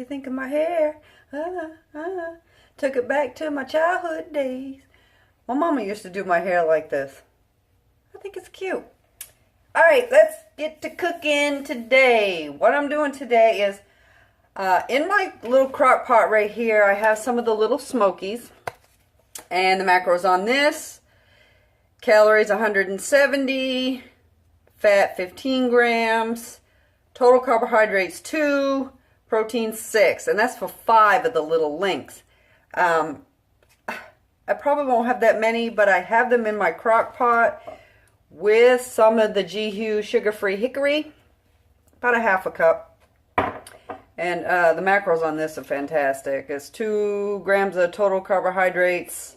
you think of my hair? Took it back to my childhood days. My mama used to do my hair like this. I think it's cute. Alright, let's get to cooking today. What I'm doing today is, in my little crock pot right here, I have some of the little smokies. And the macros on this. Calories 170. Fat 15 grams. Total carbohydrates 2. Protein 6. And that's for 5 of the little links. I probably won't have that many, but I have them in my crock pot with some of the G-Hue sugar-free hickory. About a half a cup. And the macros on this are fantastic. It's 2 grams of total carbohydrates.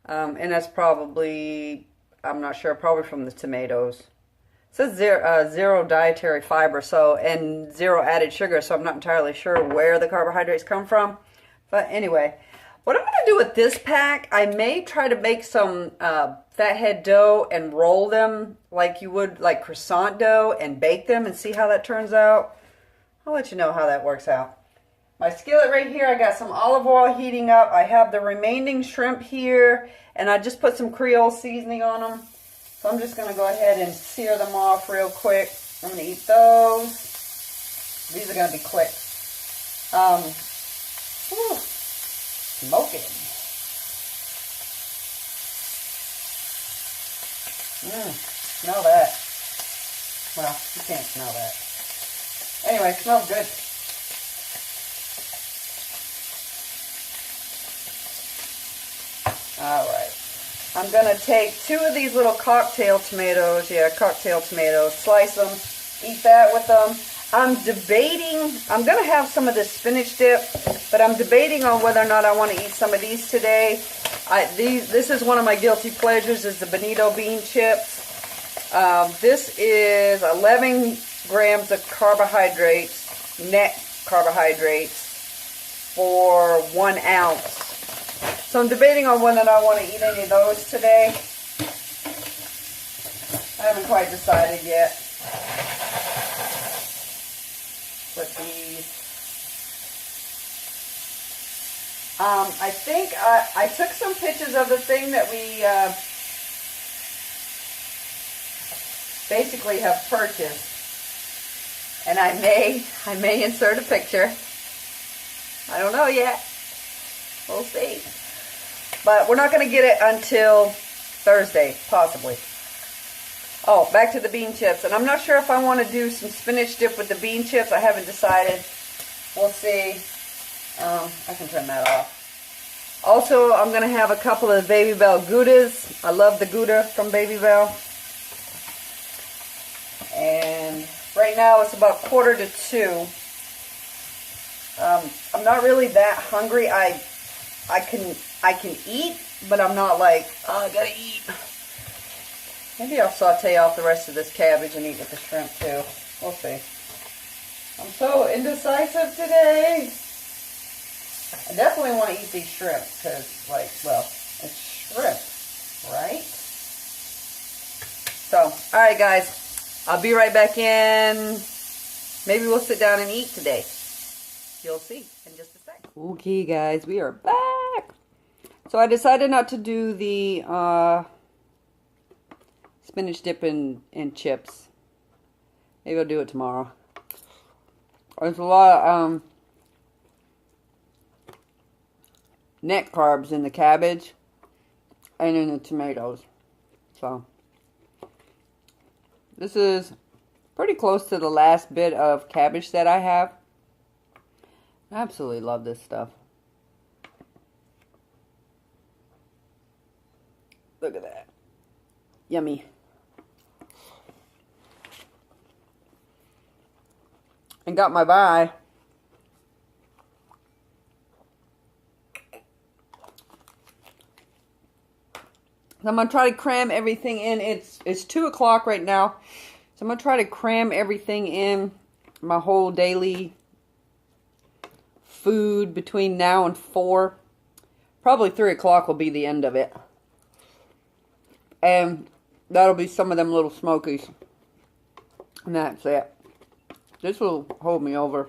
And that's probably, I'm not sure, probably from the tomatoes. It says zero dietary fiber, and 0 added sugar, so I'm not entirely sure where the carbohydrates come from. But anyway, what I'm going to do with this pack, I may try to make some fathead dough and roll them like you would like croissant dough and bake them and see how that turns out. I'll let you know how that works out. My skillet right here, I got some olive oil heating up. I have the remaining shrimp here, and I just put some Creole seasoning on them. So I'm just going to go ahead and sear them off real quick. I'm going to eat those. These are going to be quick. Smoking. Smell that. Well, you can't smell that. Anyway, it smells good. Alright. I'm going to take 2 of these little cocktail tomatoes. Yeah, cocktail tomatoes. Slice them. Eat that with them. I'm debating. I'm going to have some of this spinach dip. But I'm debating on whether or not I want to eat some of these today. This is one of my guilty pleasures, is the bonito bean chips. This is 11 grams of carbohydrates, net carbohydrates, for 1 ounce. So I'm debating on whether or not I want to eat any of those today. I haven't quite decided yet. Put these. I think I took some pictures of the thing that we basically have purchased, and I may insert a picture. I don't know yet. We'll see. But we're not going to get it until Thursday, possibly. Oh, back to the bean chips. And I'm not sure if I want to do some spinach dip with the bean chips. I haven't decided. We'll see. I can turn that off. Also, I'm going to have a couple of Baby Bell Goudas. I love the Gouda from Baby Bell. And right now it's about 1:45. I'm not really that hungry. I can eat, but I'm not like, oh, I gotta eat. Maybe I'll saute off the rest of this cabbage and eat with the shrimp too. We'll see. I'm so indecisive today. I definitely want to eat these shrimp because, like, well, it's shrimp, right? So, alright guys, I'll be right back in. Maybe we'll sit down and eat today. You'll see in just a sec. Okay guys, we are back. So I decided not to do the spinach dip and chips. Maybe I'll do it tomorrow. There's a lot of net carbs in the cabbage and in the tomatoes. So this is pretty close to the last bit of cabbage that I have. I absolutely love this stuff. Look at that. Yummy. And got my bye. So I'm going to try to cram everything in. It's 2 o'clock right now. So I'm going to try to cram everything in, my whole daily food between now and 4. Probably 3 o'clock will be the end of it. And that'll be some of them little smokies. And that's it. This will hold me over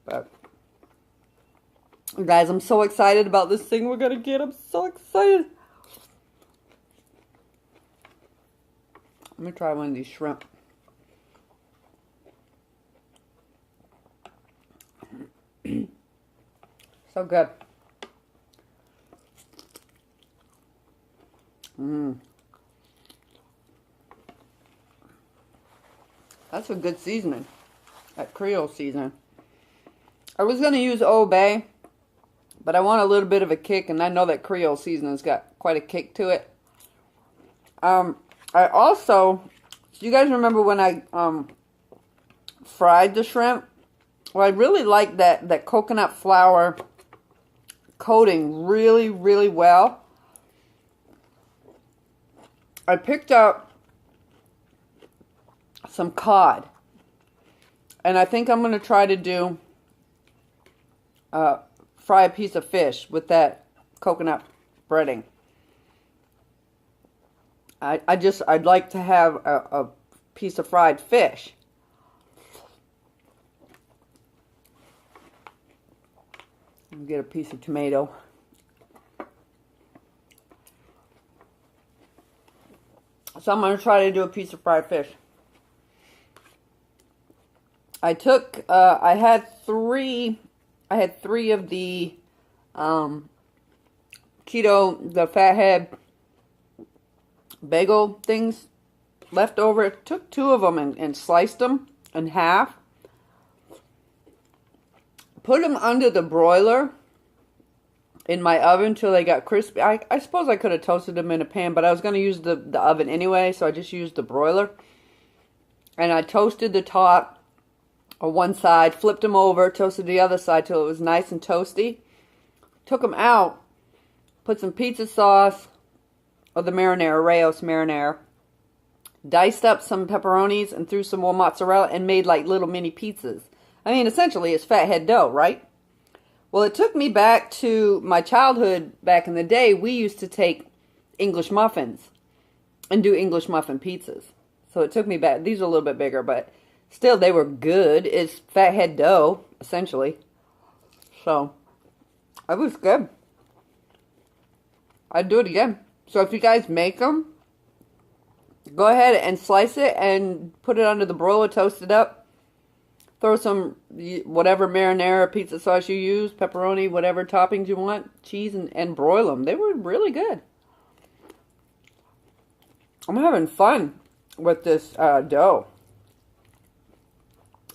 But guys, I'm so excited about this thing we're gonna get. I'm so excited. Let me try one of these shrimp. So good. That's a good seasoning. That Creole seasoning. I was going to use Old Bay, but I want a little bit of a kick, and I know that Creole seasoning's got quite a kick to it. I also, do you guys remember when I fried the shrimp? Well, I really like that coconut flour coating really, really well. I picked up some cod, and I think I'm going to try to do fry a piece of fish with that coconut breading. I'd like to have a piece of fried fish. Get a piece of tomato. So I'm going to try to do a piece of fried fish. I had three of the keto, the fathead bagel things left over. I took 2 of them and sliced them in half. Put them under the broiler in my oven until they got crispy. I suppose I could have toasted them in a pan, but I was going to use the oven anyway, so I just used the broiler. And I toasted the top on one side, flipped them over, toasted the other side till it was nice and toasty. Took them out, put some pizza sauce, or the marinara, Rayos marinara. Diced up some pepperonis and threw some more mozzarella and made like little mini pizzas. I mean, essentially, it's fathead dough, right? Well, it took me back to my childhood back in the day. We used to take English muffins and do English muffin pizzas. So it took me back. These are a little bit bigger, but still, they were good. It's fathead dough, essentially. So, it was good. I'd do it again. So if you guys make them, go ahead and slice it and put it under the broiler, toast it up. Throw some whatever marinara, pizza sauce you use, pepperoni, whatever toppings you want, cheese, and broil them. They were really good. I'm having fun with this dough.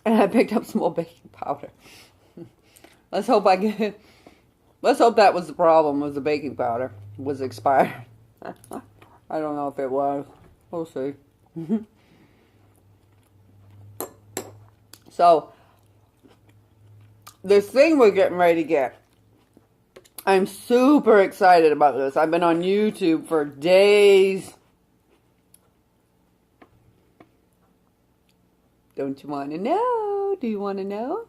And I picked up some more baking powder. Let's hope that was the problem, was the baking powder was expired. I don't know if it was. We'll see. So, this thing we're getting ready to get, I'm super excited about this. I've been on YouTube for days. Don't you want to know? Do you want to know?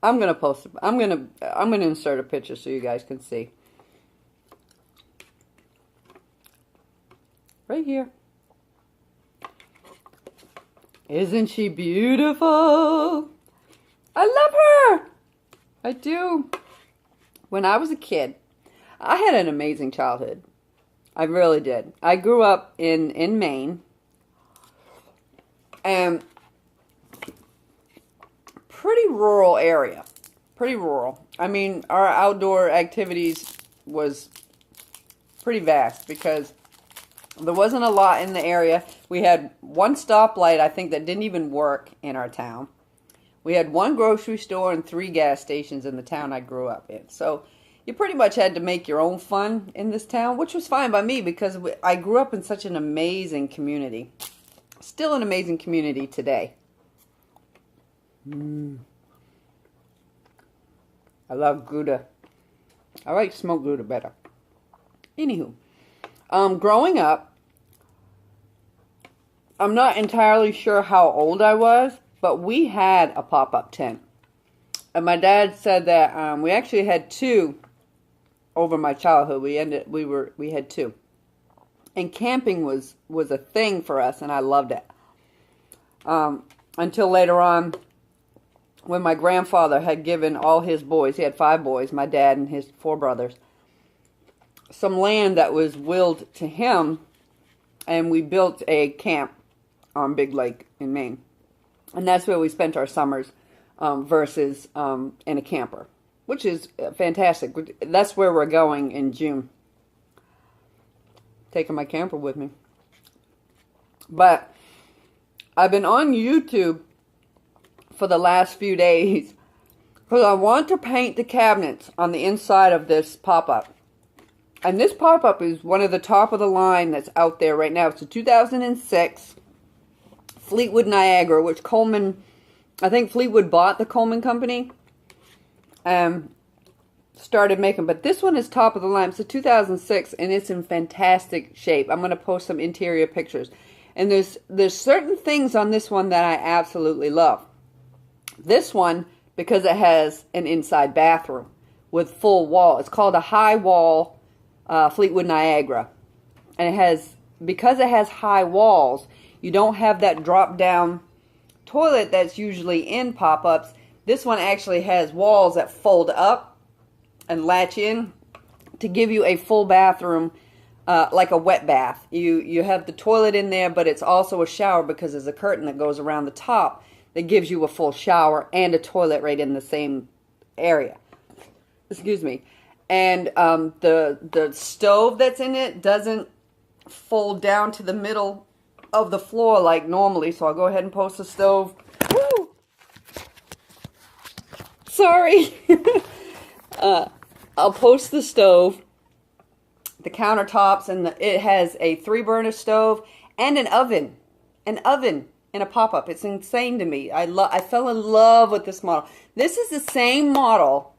I'm gonna post. I'm gonna insert a picture so you guys can see. Right here. Isn't she beautiful? I love her. I do. When I was a kid, I had an amazing childhood. I really did. I grew up in Maine. And pretty rural area. Pretty rural. I mean, our outdoor activities was pretty vast because there wasn't a lot in the area. We had one stoplight, I think, that didn't even work in our town. We had one grocery store and 3 gas stations in the town I grew up in. So you pretty much had to make your own fun in this town, which was fine by me because I grew up in such an amazing community. Still an amazing community today. I love Gouda. I like smoked Gouda better. Anywho. Growing up, I'm not entirely sure how old I was, but we had a pop-up tent. And my dad said that we actually had 2 over my childhood. We had 2. And camping was a thing for us, and I loved it. until later on when my grandfather had given all his boys, he had 5 boys, my dad and his 4 brothers, some land that was willed to him, and we built a camp on Big Lake in Maine. And that's where we spent our summers versus in a camper, which is fantastic. That's where we're going in June. Taking my camper with me. But I've been on YouTube for the last few days because I want to paint the cabinets on the inside of this pop-up. And this pop-up is one of the top of the line that's out there right now. It's a 2006 Fleetwood Niagara, which Coleman, I think Fleetwood bought the Coleman company and started making. But this one is top of the line. It's a 2006 and it's in fantastic shape. I'm going to post some interior pictures. And there's certain things on this one that I absolutely love. This one, because it has an inside bathroom with full wall. It's called a high wall Fleetwood Niagara. And it has, because it has high walls, you don't have that drop down toilet that's usually in pop-ups. This one actually has walls that fold up and latch in to give you a full bathroom, like a wet bath. You have the toilet in there, but it's also a shower because there's a curtain that goes around the top that gives you a full shower and a toilet right in the same area. Excuse me. And the stove that's in it doesn't fold down to the middle of the floor like normally. So I'll go ahead and post the stove. Woo! Sorry. I'll post the stove, the countertops, and it has a 3-burner stove and an oven. An oven in a pop-up. It's insane to me. I fell in love with this model. This is the same model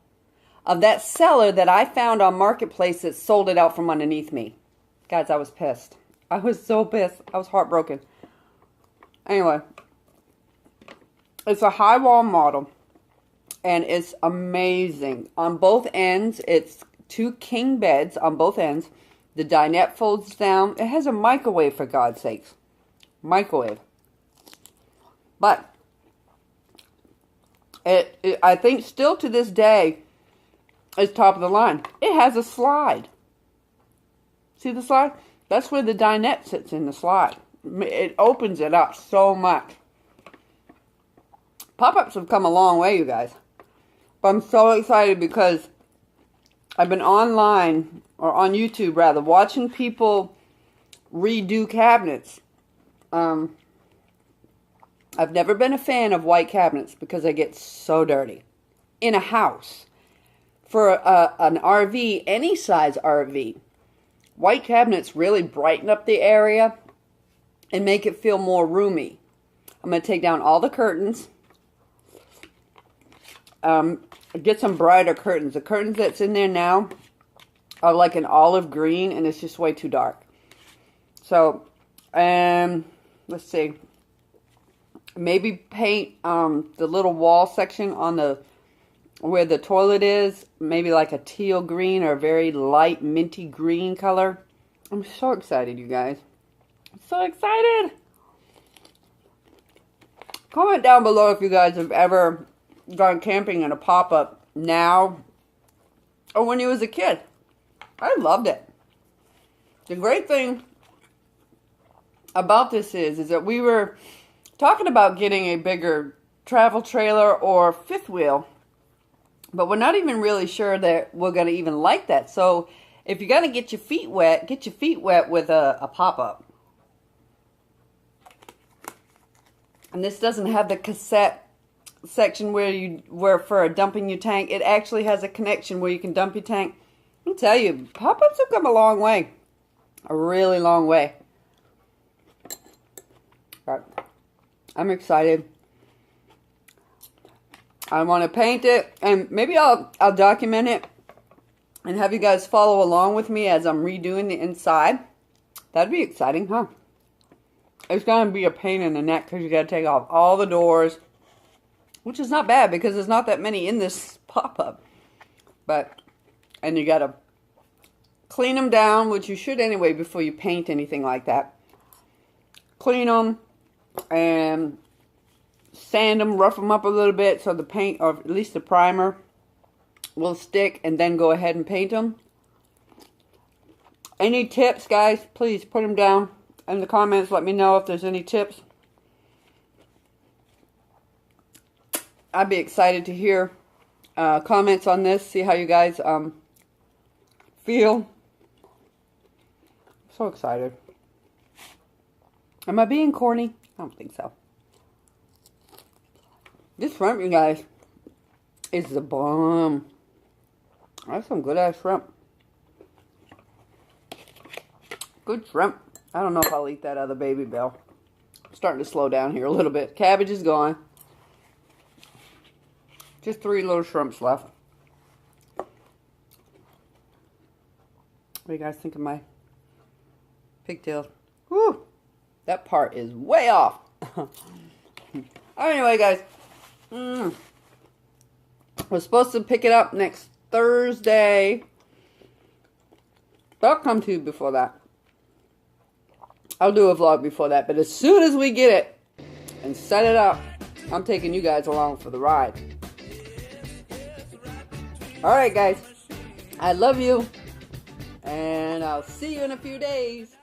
of that seller that I found on Marketplace that sold it out from underneath me. Guys, I was pissed. I was so pissed. I was heartbroken. Anyway, it's a high wall model, and it's amazing. On both ends, it's 2 king beds on both ends. The dinette folds down. It has a microwave, for God's sakes. Microwave. But it I think still to this day, is top of the line. It has a slide. See the slide? That's where the dinette sits in the slide. It opens it up so much. Pop-ups have come a long way, you guys. But I'm so excited because I've been online, or on YouTube rather, watching people redo cabinets. I've never been a fan of white cabinets because they get so dirty. In a house. For an RV, any size RV, white cabinets really brighten up the area and make it feel more roomy. I'm going to take down all the curtains. Get some brighter curtains. The curtains that's in there now are like an olive green, and it's just way too dark. So, let's see. Maybe paint the little wall section on the where the toilet is, maybe like a teal green or a very light minty green color. I'm so excited, you guys. I'm so excited. Comment down below if you guys have ever gone camping in a pop-up now or when you was a kid. I loved it. The great thing about this is that we were talking about getting a bigger travel trailer or fifth wheel, but we're not even really sure that we're going to even like that. So if you're going to get your feet wet with a pop-up. And this doesn't have the cassette section where for dumping your tank. It actually has a connection where you can dump your tank. I'll tell you, pop-ups have come a long way. A really long way. But I'm excited. I want to paint it, and maybe I'll document it and have you guys follow along with me as I'm redoing the inside. That'd be exciting, huh? It's going to be a pain in the neck because you got to take off all the doors, which is not bad because there's not that many in this pop-up. And you got to clean them down, which you should anyway before you paint anything like that. Clean them and sand them, rough them up a little bit so the paint, or at least the primer, will stick, and then go ahead and paint them. Any tips, guys, please put them down in the comments. Let me know if there's any tips. I'd be excited to hear comments on this, see how you guys feel. So excited. Am I being corny? I don't think so. This shrimp, you guys, is the bomb. That's some good ass shrimp. Good shrimp. I don't know if I'll eat that other baby bell. I'm starting to slow down here a little bit. Cabbage is gone. Just 3 little shrimps left. What do you guys think of my pigtails? Whew! That part is way off. Anyway, guys. We're supposed to pick it up next Thursday. But I'll come to you before that. I'll do a vlog before that. But as soon as we get it and set it up, I'm taking you guys along for the ride. Alright, guys. I love you. And I'll see you in a few days.